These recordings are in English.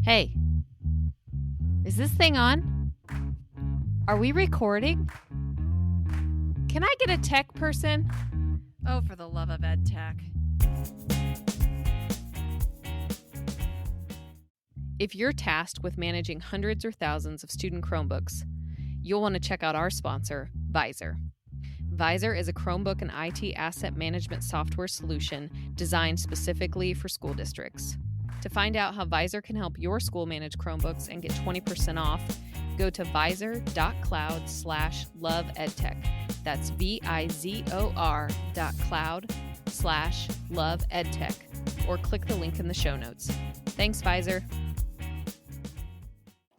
Hey, is this thing on? Are we recording? Can I get a tech person? Oh, for the love of ed tech. If you're tasked with managing hundreds or thousands of student Chromebooks, you'll want to check out our sponsor, Visor. Visor is a Chromebook and IT asset management software solution designed specifically for school districts. To find out how Visor can help your school manage Chromebooks and get 20% off, go to visor.cloud/loveedtech. That's VIZOR.cloud/loveedtech, or click the link in the show notes. Thanks, Visor.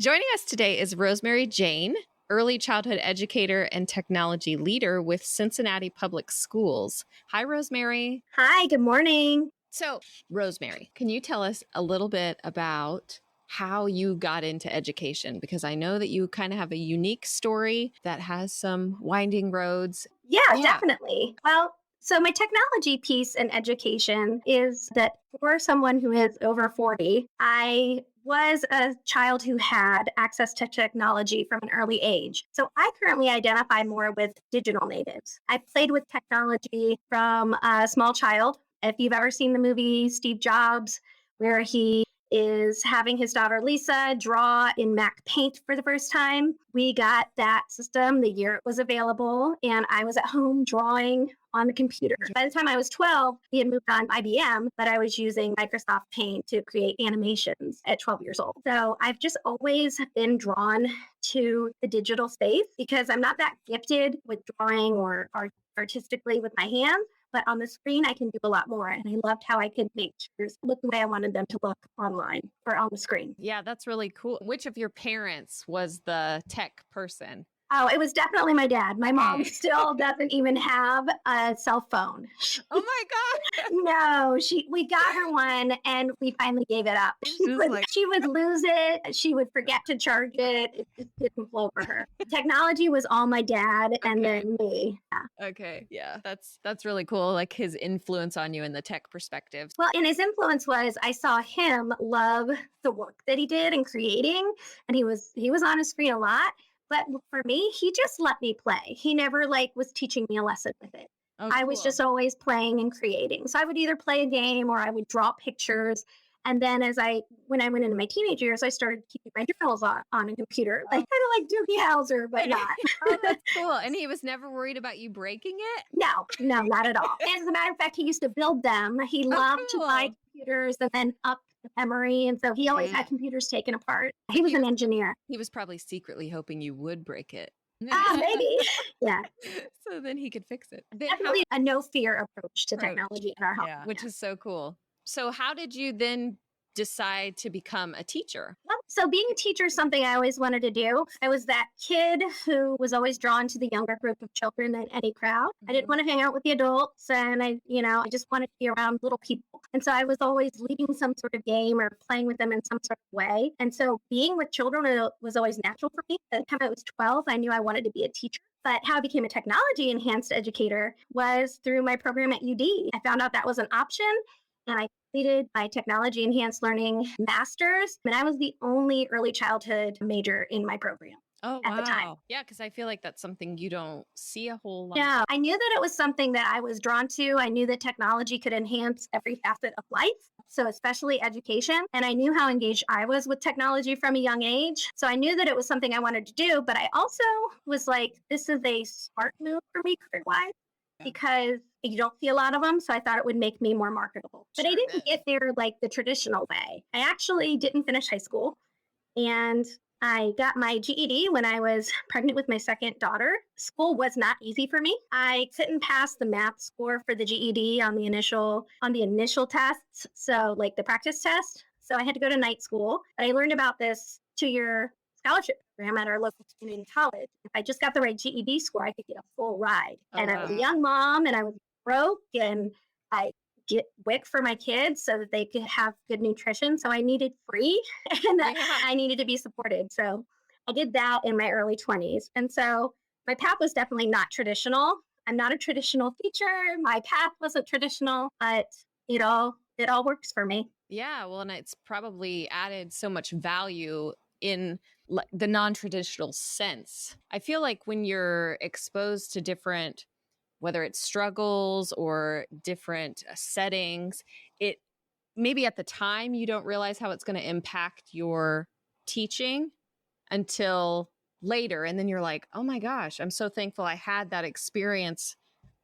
Joining us today is Rosemary Jane, early childhood educator and technology leader with Cincinnati Public Schools. Hi, Rosemary. Hi, good morning. So, Rosemary, can you tell us a little bit about how you got into education? Because I know that you kind of have a unique story that has some winding roads. Yeah, definitely. Well, so my technology piece in education is that for someone who is over 40, I was a child who had access to technology from an early age. So I currently identify more with digital natives. I played with technology from a small child. If you've ever seen the movie Steve Jobs, where he is having his daughter Lisa draw in Mac Paint for the first time, we got that system the year it was available, and I was at home drawing on the computer. By the time I was 12, we had moved on to IBM, but I was using Microsoft Paint to create animations at 12 years old. So I've just always been drawn to the digital space because I'm not that gifted with drawing or artistically with my hands. But on the screen, I can do a lot more. And I loved how I could make pictures look the way I wanted them to look online or on the screen. Yeah, that's really cool. Which of your parents was the tech person? Oh, it was definitely my dad. My mom still doesn't even have a cell phone. Oh my God. No, we got her one and we finally gave it up. She would lose it. She would forget to charge it. It just didn't flow for her. Technology was all my dad and then me. Yeah. Okay. Yeah. That's really cool. Like his influence on you in the tech perspective. Well, and his influence was I saw him love the work that he did in creating, and he was on his screen a lot. But for me, he just let me play. He never was teaching me a lesson with it. Oh, I was just always playing and creating. So I would either play a game or I would draw pictures. And then when I went into my teenage years, I started keeping my journals on a computer, kind of like Doogie Howser, but not. Oh, that's cool. And he was never worried about you breaking it? No, not at all. And as a matter of fact, he used to build them. He loved to buy computers and then up the memory. And so he always had computers taken apart. He was an engineer. He was probably secretly hoping you would break it. Maybe. Yeah. So then he could fix it. Definitely a no fear approach to technology in our home. Yeah, which is so cool. So how did you then decide to become a teacher? Well, so being a teacher is something I always wanted to do. I was that kid who was always drawn to the younger group of children in any crowd. I didn't want to hang out with the adults, and I just wanted to be around little people. And so I was always leading some sort of game or playing with them in some sort of way. And so being with children was always natural for me. By the time I was 12, I knew I wanted to be a teacher. But how I became a technology enhanced educator was through my program at UD. I found out that was an option, and I completed my technology enhanced learning master's, and I was the only early childhood major in my program. Oh, at the time. Yeah, because I feel like that's something you don't see a whole lot. Yeah, I knew that it was something that I was drawn to. I knew that technology could enhance every facet of life, so especially education. And I knew how engaged I was with technology from a young age. So I knew that it was something I wanted to do, but I also was like, this is a smart move for me career-wise because you don't see a lot of them. So I thought it would make me more marketable. But I didn't get there like the traditional way. I actually didn't finish high school, and I got my GED when I was pregnant with my second daughter. School was not easy for me. I couldn't pass the math score for the GED on the initial tests, so like the practice test. So I had to go to night school. But I learned about this 2-year scholarship program at our local community college. If I just got the right GED score, I could get a full ride. And I was a young mom, and I was broke, and I get WIC for my kids so that they could have good nutrition. So I needed free and I needed to be supported. So I did that in my early 20s. And so my path was definitely not traditional. I'm not a traditional teacher. My path wasn't traditional, but it all works for me. Yeah, well, and it's probably added so much value in the non-traditional sense. I feel like when you're exposed to different, whether it's struggles or different settings, it maybe at the time you don't realize how it's going to impact your teaching until later. And then you're like, oh my gosh, I'm so thankful I had that experience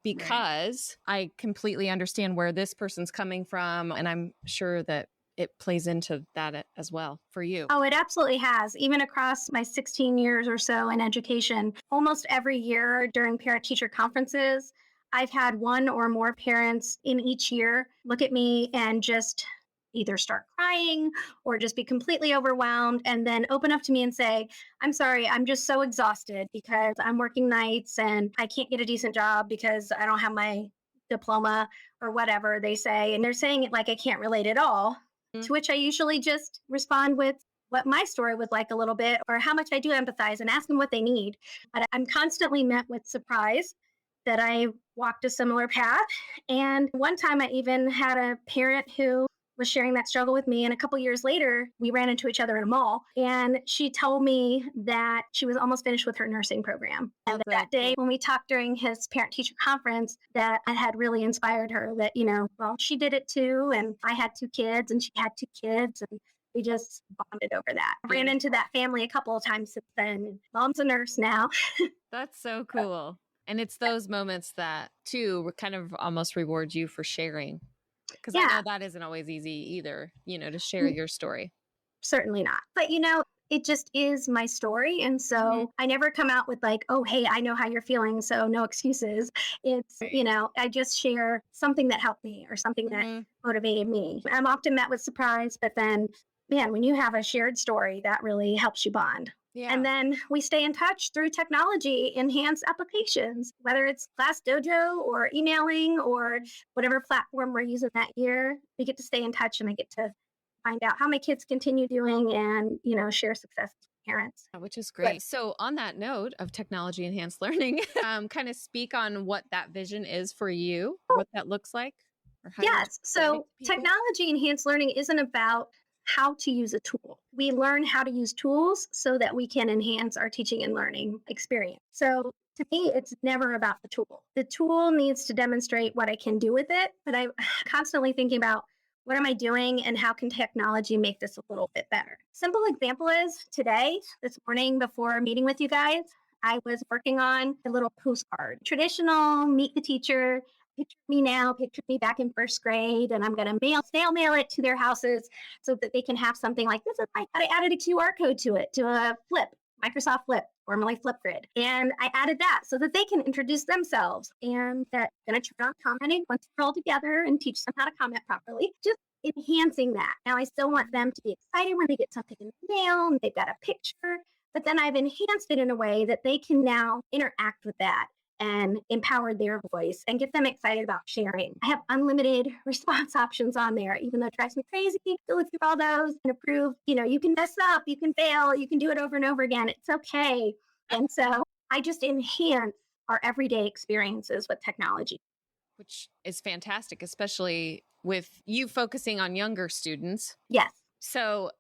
because I completely understand where this person's coming from. And I'm sure that it plays into that as well for you. Oh, it absolutely has. Even across my 16 years or so in education, almost every year during parent teacher conferences, I've had one or more parents in each year look at me and just either start crying or just be completely overwhelmed and then open up to me and say, I'm sorry, I'm just so exhausted because I'm working nights and I can't get a decent job because I don't have my diploma or whatever they say. And they're saying it like I can't relate at all. To which I usually just respond with what my story was like a little bit or how much I do empathize and ask them what they need. But I'm constantly met with surprise that I walked a similar path. And one time I even had a parent who was sharing that struggle with me. And a couple years later, we ran into each other in a mall. And she told me that she was almost finished with her nursing program. And that day, when we talked during his parent teacher conference, that I had really inspired her that, well, she did it too. And I had 2 kids and she had 2 kids. And we just bonded over that. I ran into that family a couple of times since then. Mom's a nurse now. That's so cool. And it's those moments that, too, kind of almost reward you for sharing. Because I know that isn't always easy either, to share your story. Certainly not. But, it just is my story. And so I never come out with like, oh, hey, I know how you're feeling. So no excuses. It's, I just share something that helped me or something that motivated me. I'm often met with surprise, but then, man, when you have a shared story, that really helps you bond. Yeah. And then we stay in touch through technology, enhanced applications, whether it's Class Dojo or emailing or whatever platform we're using that year. We get to stay in touch and I get to find out how my kids continue doing and, share success with parents. Which is great. But, so on that note of technology enhanced learning, kind of speak on what that vision is for you, what that looks like. Or how yes. So technology enhanced learning isn't about how to use a tool. We learn how to use tools so that we can enhance our teaching and learning experience. So to me, it's never about the tool. The tool needs to demonstrate what I can do with it, but I'm constantly thinking about what am I doing and how can technology make this a little bit better? Simple example is today, this morning before meeting with you guys, I was working on a little postcard. Traditional, meet the teacher, picture me now, picture me back in first grade, and I'm going to snail mail it to their houses so that they can have something like this. I added a QR code to it, to a Flip, Microsoft Flip, formerly Flipgrid. And I added that so that they can introduce themselves and that I'm going to turn on commenting once we're all together and teach them how to comment properly. Just enhancing that. Now, I still want them to be excited when they get something in the mail and they've got a picture, but then I've enhanced it in a way that they can now interact with that and empower their voice and get them excited about sharing. I have unlimited response options on there, even though it drives me crazy to look through all those and approve, you can mess up, you can fail, you can do it over and over again. It's okay. And so I just enhance our everyday experiences with technology. Which is fantastic, especially with you focusing on younger students. Yes. So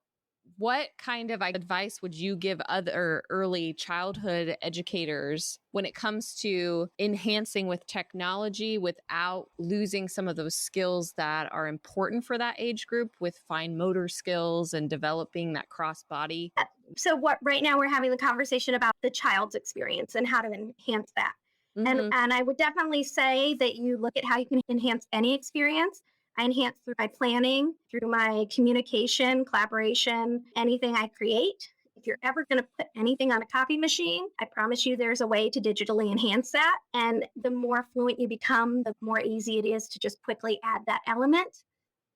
what kind of advice would you give other early childhood educators when it comes to enhancing with technology without losing some of those skills that are important for that age group with fine motor skills and developing that cross body? So right now we're having the conversation about the child's experience and how to enhance that. And I would definitely say that you look at how you can enhance any experience. I enhance through my planning, through my communication, collaboration, anything I create. If you're ever going to put anything on a copy machine, I promise you there's a way to digitally enhance that. And the more fluent you become, the more easy it is to just quickly add that element.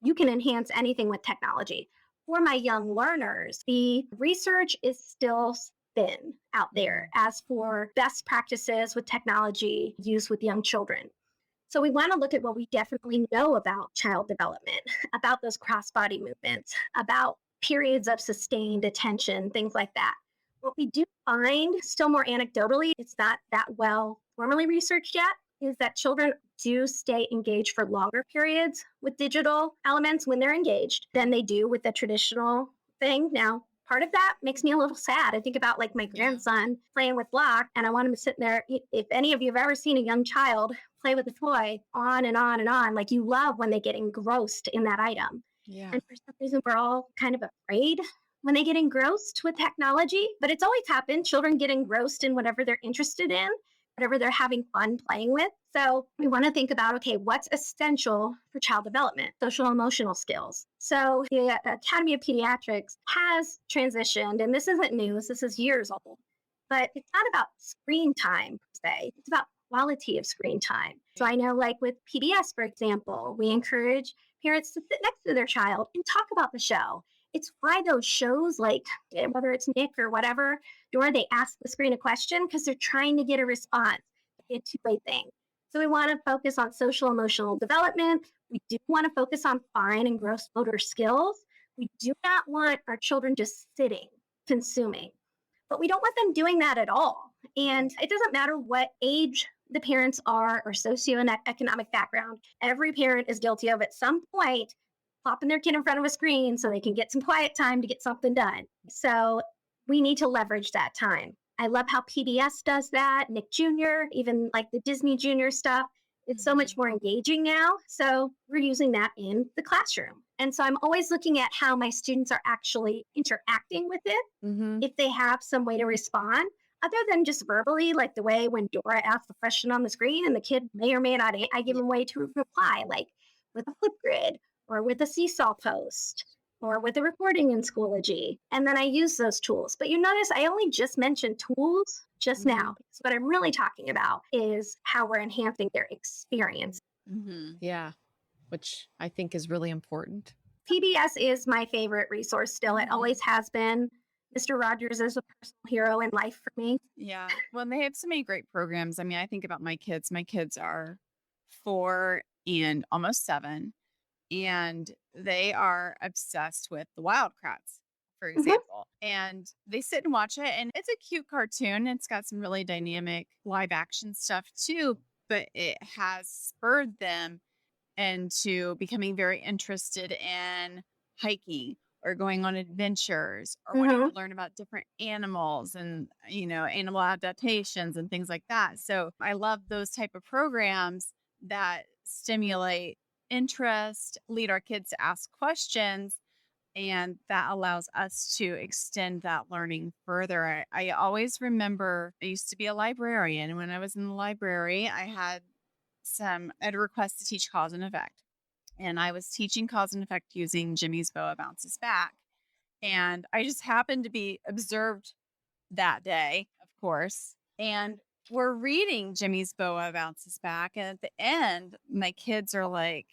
You can enhance anything with technology. For my young learners, the research is still thin out there as for best practices with technology used with young children. So we want to look at what we definitely know about child development, about those cross-body movements, about periods of sustained attention, things like that. What we do find, still more anecdotally, it's not that well formally researched yet, is that children do stay engaged for longer periods with digital elements when they're engaged than they do with the traditional thing. Now, part of that makes me a little sad. I think about like my grandson playing with block, and I want him to sit there. If any of you have ever seen a young child play with a toy on and on and on, like you love when they get engrossed in that item. Yeah. And for some reason, we're all kind of afraid when they get engrossed with technology, but it's always happened. Children get engrossed in whatever they're interested in, whatever they're having fun playing with. So we want to think about, okay, what's essential for child development, social emotional skills. So the Academy of Pediatrics has transitioned, and this isn't news, this is years old, but it's not about screen time per se, it's about quality of screen time. So I know like with PBS, for example, we encourage parents to sit next to their child and talk about the show. It's why those shows, like whether it's Nick or whatever, or they ask the screen a question because they're trying to get a response. It's a two-way thing. So we want to focus on social emotional development. We do want to focus on fine and gross motor skills. We do not want our children just sitting, consuming, but we don't want them doing that at all. And it doesn't matter what age the parents are or socioeconomic background. Every parent is guilty of at some point plopping their kid in front of a screen so they can get some quiet time to get something done. So we need to leverage that time. I love how PBS does that, Nick Jr., even like the Disney Junior stuff. It's so much more engaging now. So we're using that in the classroom. And so I'm always looking at how my students are actually interacting with it, if they have some way to respond, other than just verbally, like the way when Dora asks the question on the screen and the kid may or may not, I give them a way to reply, like with a flip grid or with a seesaw post, or with a recording in Schoology. And then I use those tools. But you notice I only just mentioned tools just now. So what I'm really talking about is how we're enhancing their experience. Yeah, which I think is really important. PBS is my favorite resource still. It always has been. Mr. Rogers is a personal hero in life for me. Yeah. Well, and they have so many great programs. I mean, I think about my kids. My kids are 4 and almost 7. And they are obsessed with the Wildcrats, for example. And they sit and watch it. And it's a cute cartoon. It's got some really dynamic live action stuff too. But it has spurred them into becoming very interested in hiking or going on adventures or wanting to learn about different animals and, animal adaptations and things like that. So I love those type of programs that stimulate interest, lead our kids to ask questions, and that allows us to extend that learning further. I always remember I used to be a librarian. When I was in the library, I had a request to teach cause and effect. And I was teaching cause and effect using Jimmy's Boa Bounces Back. And I just happened to be observed that day, of course. And we're reading Jimmy's Boa Bounces Back. And at the end, my kids are like,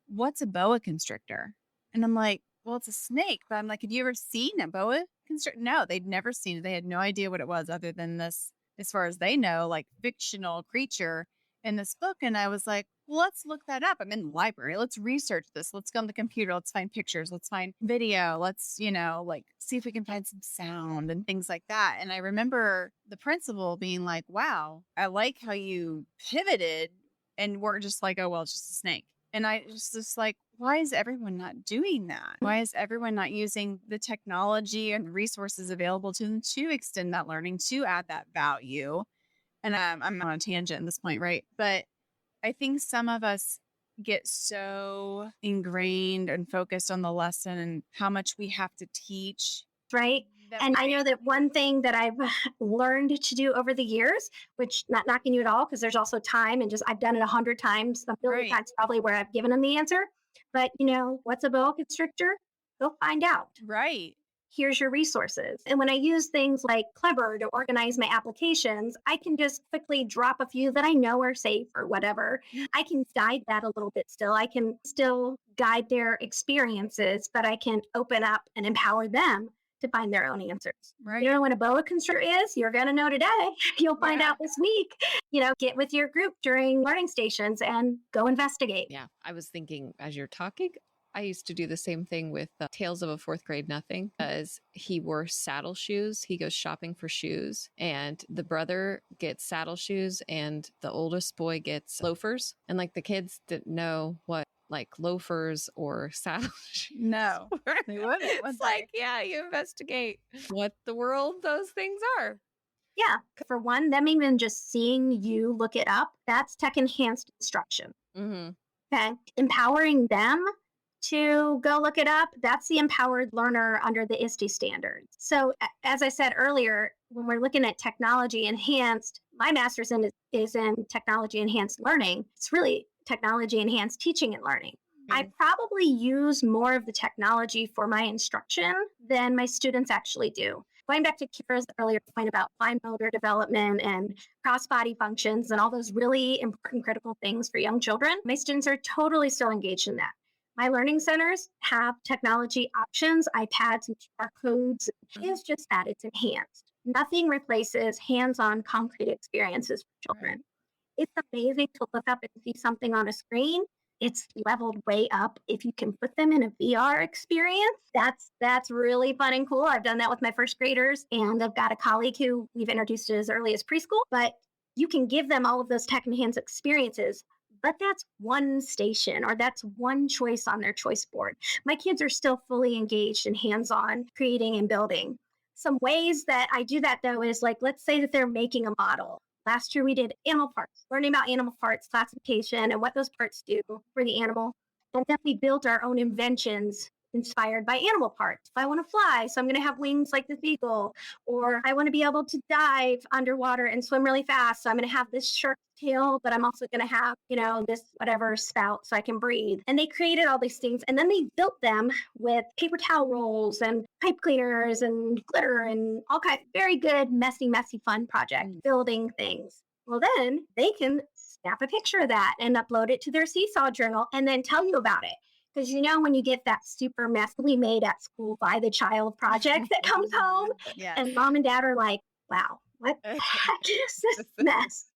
"What's a boa constrictor?" And I'm like, "Well, it's a snake." But I'm like, "Have you ever seen a boa constrictor?" No, they'd never seen it. They had no idea what it was other than this, as far as they know, like fictional creature in this book. And I was like, well, let's look that up. I'm in the library. Let's research this. Let's go on the computer. Let's find pictures. Let's find video. Let's, see if we can find some sound and things like that. And I remember the principal being like, "Wow, I like how you pivoted and weren't just like, oh, well, it's just a snake." And I just like, why is everyone not doing that? Why is everyone not using the technology and resources available to them to extend that learning, to add that value? And I'm on a tangent at this point, right? But I think some of us get so ingrained and focused on the lesson and how much we have to teach. Right. And I know that one thing that I've learned to do over the years, which not knocking you at all, because there's also time and just I've done it 100 times, a million times probably where I've given them the answer. But what's a boa constrictor? Go find out. Right. Here's your resources. And when I use things like Clever to organize my applications, I can just quickly drop a few that I know are safe or whatever. I can guide that a little bit still. I can still guide their experiences, but I can open up and empower them to find their own answers. Right. You don't know what a boa constrictor is? You're going to know today. You'll find out this week. Get with your group during learning stations and go investigate. Yeah. I was thinking as you're talking, I used to do the same thing with Tales of a Fourth Grade Nothing, because he wore saddle shoes. He goes shopping for shoes, and the brother gets saddle shoes and the oldest boy gets loafers. And like the kids didn't know what like loafers or saddle shoes No, were. they wouldn't. It's like, yeah, you investigate what the world those things are. Yeah. For one, them even just seeing you look it up, that's tech enhanced instruction. Mm-hmm. Okay. Empowering them to go look it up, that's the empowered learner under the ISTE standards. So, as I said earlier, when we're looking at technology enhanced, my master's is in technology enhanced learning. It's really technology enhanced teaching and learning. I probably use more of the technology for my instruction than my students actually do. Going back to Kira's earlier point about fine motor development and cross-body functions and all those really important critical things for young children, my students are totally still engaged in that. My learning centers have technology options, iPads and QR codes. It's just that it's enhanced. Nothing replaces hands-on concrete experiences for children. It's amazing to look up and see something on a screen. It's leveled way up. If you can put them in a VR experience, that's really fun and cool. I've done that with my first graders, and I've got a colleague who we've introduced as early as preschool, but you can give them all of those tech enhanced experiences. But that's one station or that's one choice on their choice board. My kids are still fully engaged in hands-on creating and building. Some ways that I do that though is like, let's say that they're making a model. Last year we did animal parts, learning about animal parts, classification, and what those parts do for the animal. And then we built our own inventions inspired by animal parts. If I want to fly, so I'm going to have wings like this eagle, or I want to be able to dive underwater and swim really fast. So I'm going to have this shark tail, but I'm also going to have, this whatever spout so I can breathe. And they created all these things. And then they built them with paper towel rolls and pipe cleaners and glitter and all kinds of very good, messy, fun project building things. Well, then they can snap a picture of that and upload it to their Seesaw journal and then tell you about it. Because when you get that super messily made at school by the child project that comes home, and mom and dad are like, wow, what the heck is this mess?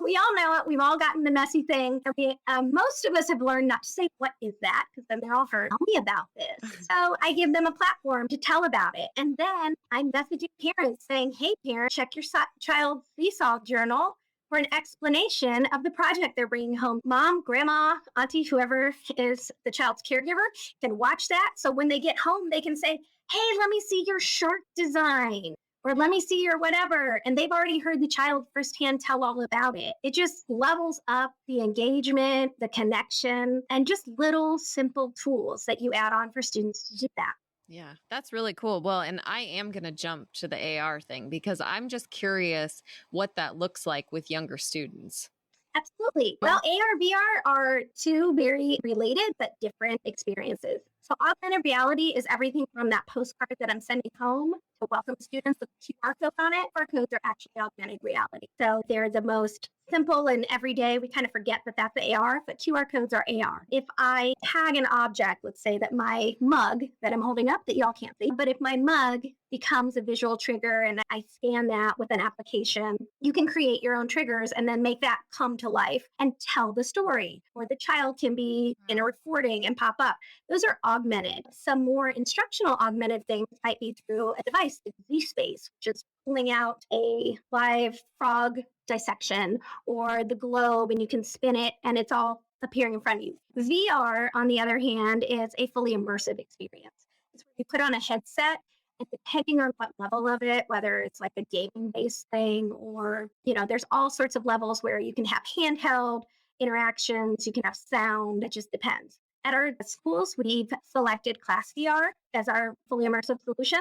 We all know it. We've all gotten the messy thing. Most of us have learned not to say, what is that? Because then they're all heard, tell me about this. So I give them a platform to tell about it. And then I'm messaging parents saying, hey, parents, check your child's Seesaw journal for an explanation of the project they're bringing home. Mom, grandma, auntie, whoever is the child's caregiver can watch that. So when they get home, they can say, hey, let me see your shark design, or let me see your whatever. And they've already heard the child firsthand tell all about it. It just levels up the engagement, the connection, and just little simple tools that you add on for students to do that. Yeah, that's really cool. Well, and I am going to jump to the AR thing because I'm just curious what that looks like with younger students. Absolutely. Well, AR, VR are two very related but different experiences. So augmented reality is everything from that postcard that I'm sending home to welcome students with QR code on it. QR codes are actually augmented reality. So they're the most simple and everyday. We kind of forget that that's AR, but QR codes are AR. If I tag an object, let's say that my mug that I'm holding up that y'all can't see, but if my mug becomes a visual trigger and I scan that with an application, you can create your own triggers and then make that come to life and tell the story. Or the child can be in a recording and pop up. Those are augmented. Some more instructional augmented things might be through a device, the Z-Space, which is pulling out a live frog dissection or the globe and you can spin it and it's all appearing in front of you. VR, on the other hand, is a fully immersive experience. It's where you put on a headset and depending on what level of it, whether it's like a gaming-based thing or, there's all sorts of levels where you can have handheld interactions, you can have sound, it just depends. At our schools, we've selected Class VR as our fully immersive solution.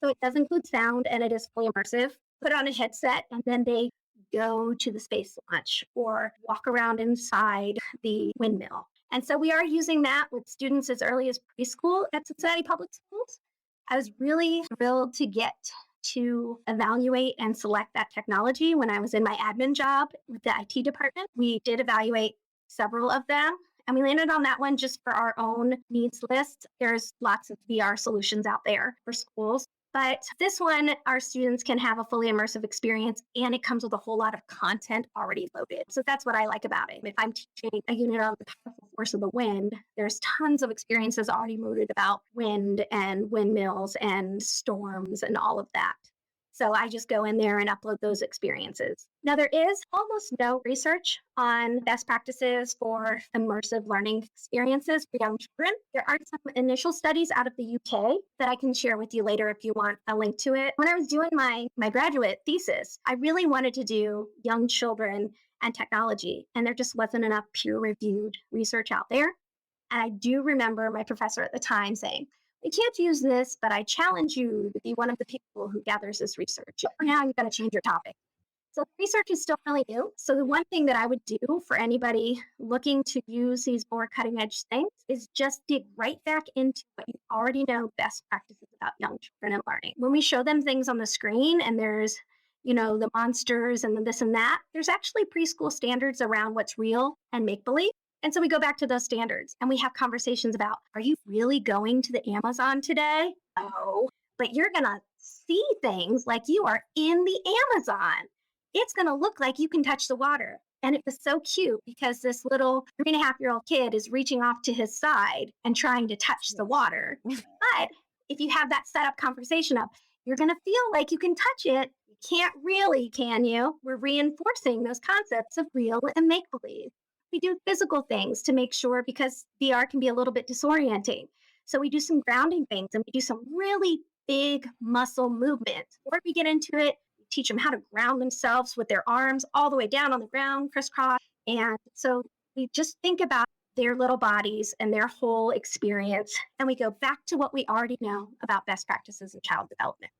So it does include sound and it is fully immersive. Put on a headset and then they go to the space launch or walk around inside the windmill. And so we are using that with students as early as preschool at Cincinnati Public Schools. I was really thrilled to get to evaluate and select that technology when I was in my admin job with the IT department. We did evaluate several of them. And we landed on that one just for our own needs list. There's lots of VR solutions out there for schools. But this one, our students can have a fully immersive experience, and it comes with a whole lot of content already loaded. So that's what I like about it. If I'm teaching a unit on the powerful force of the wind, there's tons of experiences already loaded about wind and windmills and storms and all of that. So I just go in there and upload those experiences. Now, there is almost no research on best practices for immersive learning experiences for young children. There are some initial studies out of the UK that I can share with you later if you want a link to it. When I was doing my graduate thesis, I really wanted to do young children and technology, and there just wasn't enough peer-reviewed research out there. And I do remember my professor at the time saying, "We can't use this, but I challenge you to be one of the people who gathers this research. For now, you've got to change your topic." So the research is still really new. So the one thing that I would do for anybody looking to use these more cutting edge things is just dig right back into what you already know best practices about young children and learning. When we show them things on the screen and there's the monsters and the this and that, there's actually preschool standards around what's real and make believe. And so we go back to those standards and we have conversations about, are you really going to the Amazon today? No, but you're going to see things like you are in the Amazon. It's going to look like you can touch the water. And it was so cute because this little 3.5-year-old kid is reaching off to his side and trying to touch the water. But if you have that set up conversation of, you're going to feel like you can touch it. You can't really, can you? We're reinforcing those concepts of real and make believe. We do physical things to make sure, because VR can be a little bit disorienting. So we do some grounding things and we do some really big muscle movements. Before we get into it, we teach them how to ground themselves with their arms all the way down on the ground, crisscross. And so we just think about their little bodies and their whole experience. And we go back to what we already know about best practices in child development.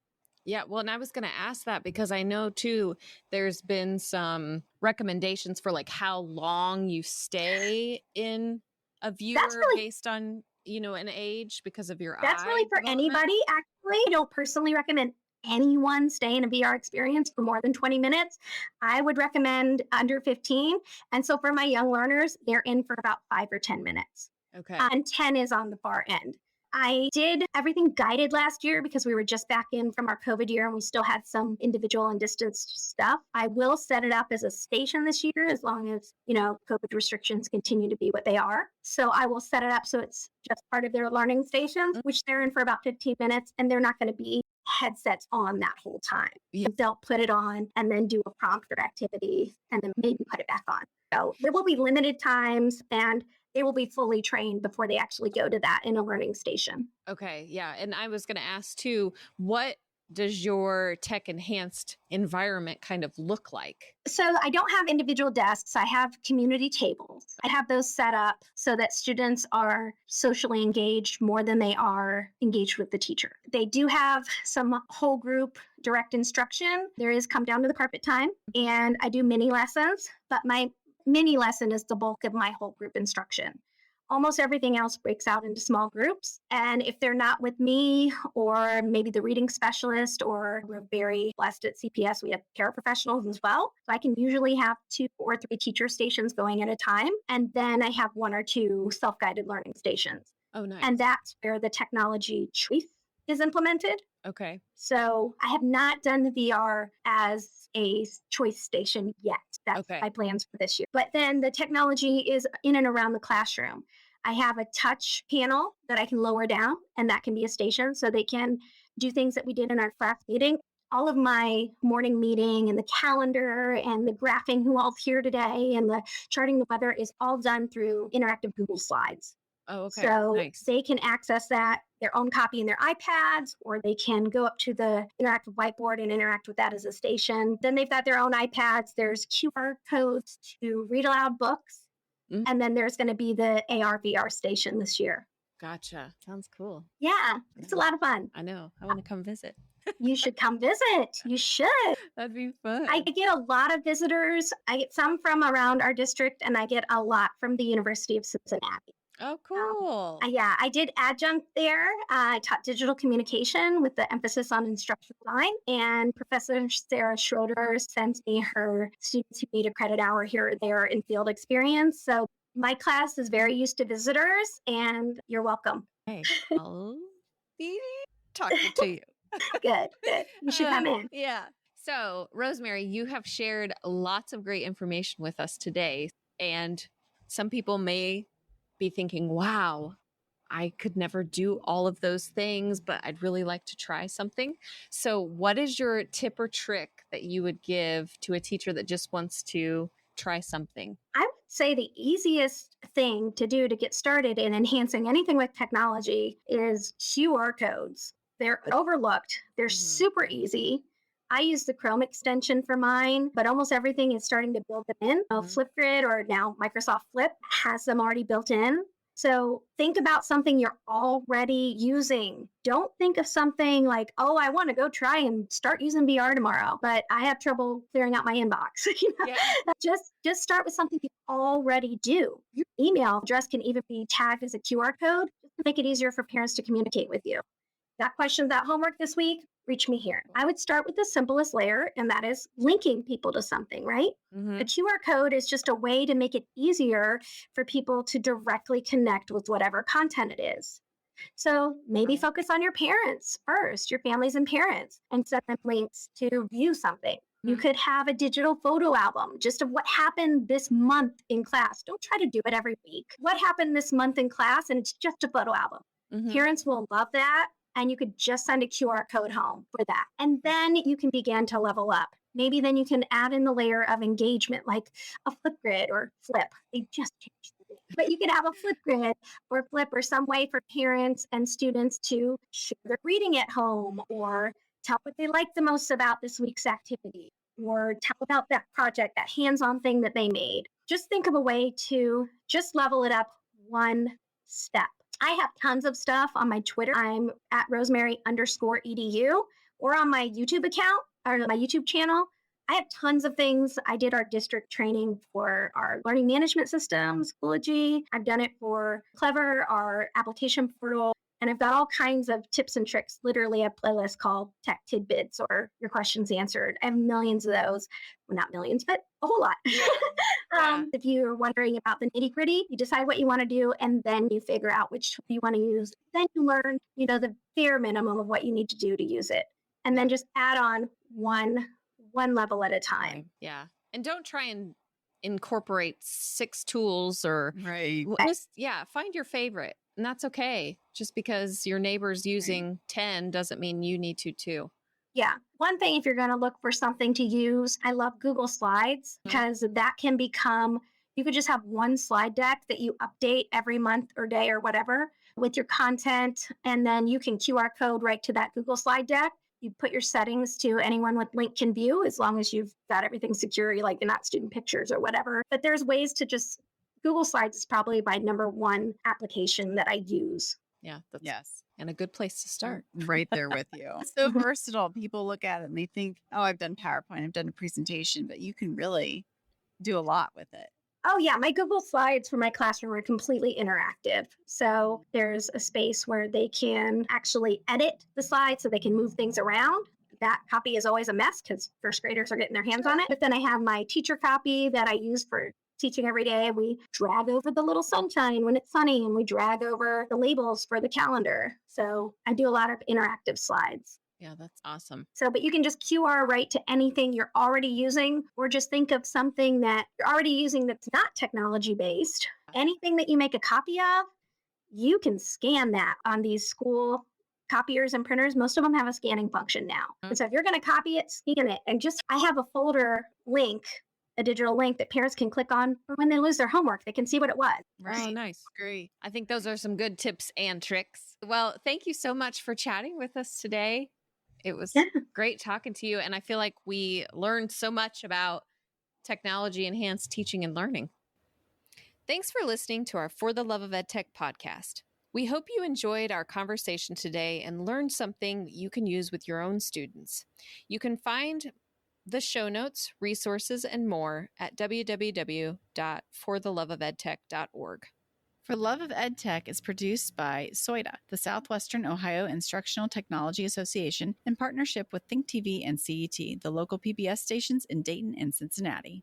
Yeah, well, and I was going to ask that because I know too, there's been some recommendations for like how long you stay in a viewer based on, an age because of your That's really for anybody, actually. I don't personally recommend anyone stay in a VR experience for more than 20 minutes. I would recommend under 15. And so for my young learners, they're in for about 5 or 10 minutes. Okay. And 10 is on the far end. I did everything guided last year because we were just back in from our COVID year and we still had some individual and distance stuff. I will set it up as a station this year as long as, COVID restrictions continue to be what they are. So I will set it up so it's just part of their learning stations, which they're in for about 15 minutes, and they're not going to be headsets on that whole time. Yeah. They'll put it on and then do a prompt or activity and then maybe put it back on. So there will be limited times and they will be fully trained before they actually go to that in a learning station. Okay. Yeah. And I was going to ask too, what does your tech enhanced environment kind of look like? So I don't have individual desks. I have community tables. I have those set up so that students are socially engaged more than they are engaged with the teacher. They do have some whole group direct instruction. There is come down to the carpet time, and I do mini lessons, but my mini lesson is the bulk of my whole group instruction. Almost everything else breaks out into small groups. And if they're not with me or maybe the reading specialist, or we're very blessed at CPS, we have paraprofessionals as well. So I can usually have 2 or 3 teacher stations going at a time. And then I have 1 or 2 self-guided learning stations. Oh, nice. And that's where the technology choice is implemented. Okay. So I have not done the VR as a choice station yet. That's my plans for this year. But then the technology is in and around the classroom. I have a touch panel that I can lower down, and that can be a station. So they can do things that we did in our class meeting. All of my morning meeting and the calendar and the graphing who all's here today and the charting the weather is all done through interactive Google Slides. Oh, okay. So nice. They can access that, their own copy in their iPads, or they can go up to the interactive whiteboard and interact with that as a station. Then they've got their own iPads. There's QR codes to read aloud books. Mm-hmm. And then there's going to be the AR VR station this year. Gotcha. Sounds cool. Yeah, it's a lot of fun. I know. I want to come visit. You should come visit. You should. That'd be fun. I get a lot of visitors. I get some from around our district, and I get a lot from the University of Cincinnati. Oh, cool. Yeah, I did adjunct there. I taught digital communication with the emphasis on instructional design. And Professor Sarah Schroeder sends me her students who need a credit hour here or there in field experience. So my class is very used to visitors, and you're welcome. Hey, I'll be talking to you. Good, good. You should come in. Yeah. So, Rosemary, you have shared lots of great information with us today. And some people may be thinking, wow, I could never do all of those things, but I'd really like to try something. So, what is your tip or trick that you would give to a teacher that just wants to try something? I would say the easiest thing to do to get started in enhancing anything with technology is QR codes. They're overlooked, they're super easy. I use the Chrome extension for mine, but almost everything is starting to build them in. Flipgrid or now Microsoft Flip has them already built in. So think about something you're already using. Don't think of something like, oh, I want to go try and start using VR tomorrow, but I have trouble clearing out my inbox. Just start with something you already do. Your email address can even be tagged as a QR code just to make it easier for parents to communicate with you. Got questions, that homework this week? Reach me here. I would start with the simplest layer, and that is linking people to something, right? The QR code is just a way to make it easier for people to directly connect with whatever content it is. So maybe focus on your parents first, your families and parents, and send them links to view something. You could have a digital photo album just of what happened this month in class. Don't try to do it every week. What happened this month in class, and it's just a photo album. Parents will love that. And you could just send a QR code home for that. And then you can begin to level up. Maybe then you can add in the layer of engagement, like a Flipgrid or Flip. They just changed the name. But you could have a Flipgrid or Flip or some way for parents and students to share their reading at home or tell what they like the most about this week's activity or tell about that project, that hands-on thing that they made. Just think of a way to just level it up one step. I have tons of stuff on my Twitter. I'm at Rosemary_edu, or on my YouTube account or my YouTube channel. I have tons of things. I did our district training for our learning management system, Schoology. I've done it for Clever, our application portal. And I've got all kinds of tips and tricks, literally a playlist called Tech Tidbits or Your Questions Answered. I have millions of those. Well, not millions, but a whole lot. If you're wondering about the nitty gritty, you decide what you want to do, and then you figure out which you want to use. Then you learn, the bare minimum of what you need to do to use it. And then just add on one level at a time. Yeah. And don't try and incorporate 6 tools or just, find your favorite. And that's okay. Just because your neighbor's using 10 doesn't mean you need to too. Yeah. One thing, if you're going to look for something to use, I love Google Slides because that can become, you could just have one slide deck that you update every month or day or whatever with your content. And then you can QR code right to that Google slide deck. You put your settings to anyone with link can view, as long as you've got everything secure, like you're not student pictures or whatever. But there's ways to just, Google Slides is probably my number one application that I use. Yeah. And a good place to start. Right there with you. So versatile. People look at it and they think, oh, I've done PowerPoint, I've done a presentation, but you can really do a lot with it. Oh, yeah. My Google Slides for my classroom are completely interactive. So there's a space where they can actually edit the slides so they can move things around. That copy is always a mess because first graders are getting their hands on it. But then I have my teacher copy that I use for teaching every day. We drag over the little sunshine when it's sunny, and we drag over the labels for the calendar. So I do a lot of interactive slides. Yeah, that's awesome. So, but you can just QR right to anything you're already using, or just think of something that you're already using that's not technology based. Anything that you make a copy of, you can scan that on these school copiers and printers. Most of them have a scanning function now. And so if you're going to copy it, scan it. And I have a folder link, a digital link that parents can click on for when they lose their homework. They can see what it was. Right. Oh, nice. Great. I think those are some good tips and tricks. Well, thank you so much for chatting with us today. It was great talking to you. And I feel like we learned so much about technology enhanced teaching and learning. Thanks for listening to our For the Love of EdTech podcast. We hope you enjoyed our conversation today and learned something you can use with your own students. You can find the show notes, resources, and more at www.fortheloveofedtech.org. For Love of EdTech is produced by SOIDA, the Southwestern Ohio Instructional Technology Association, in partnership with Think TV and CET, the local PBS stations in Dayton and Cincinnati.